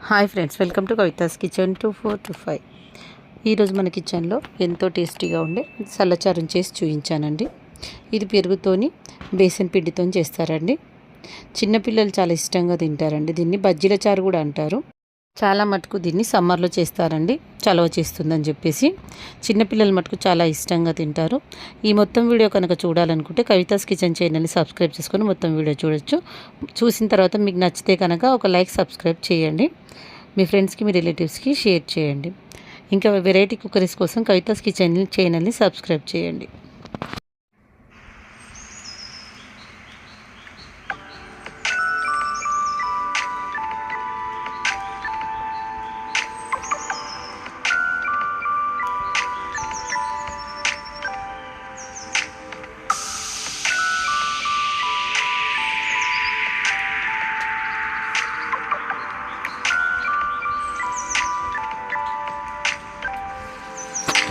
Hi friends, welcome to Kavitha's kitchen 2425. ఈరోజు మన కిచెన్లో ఎంతో టేస్టీగా ఉండే సల్లచారం చేసి చూపించానండి. ఇది పెరుగుతోని బేసన్ పిండితో చేస్తారండి. చిన్నపిల్లలు చాలా ఇష్టంగా తింటారండి. దీన్ని బజ్జీల చారు కూడా అంటారు. చాలా మటుకు దీన్ని సమ్మర్లో చేస్తారండి, చలవ చేస్తుందని చెప్పేసి. చిన్నపిల్లలు మటుకు చాలా ఇష్టంగా తింటారు. ఈ మొత్తం వీడియో కనుక చూడాలనుకుంటే కవితాస్ కిచెన్ ఛానల్ని సబ్స్క్రైబ్ చేసుకొని మొత్తం వీడియో చూడొచ్చు. చూసిన తర్వాత మీకు నచ్చితే కనుక ఒక లైక్, సబ్స్క్రైబ్ చేయండి. మీ ఫ్రెండ్స్కి, మీ రిలేటివ్స్కి షేర్ చేయండి. ఇంకా వెరైటీ కుక్కరీస్ కోసం కవితాస్ కిచెన్ ఛానల్ని సబ్స్క్రైబ్ చేయండి.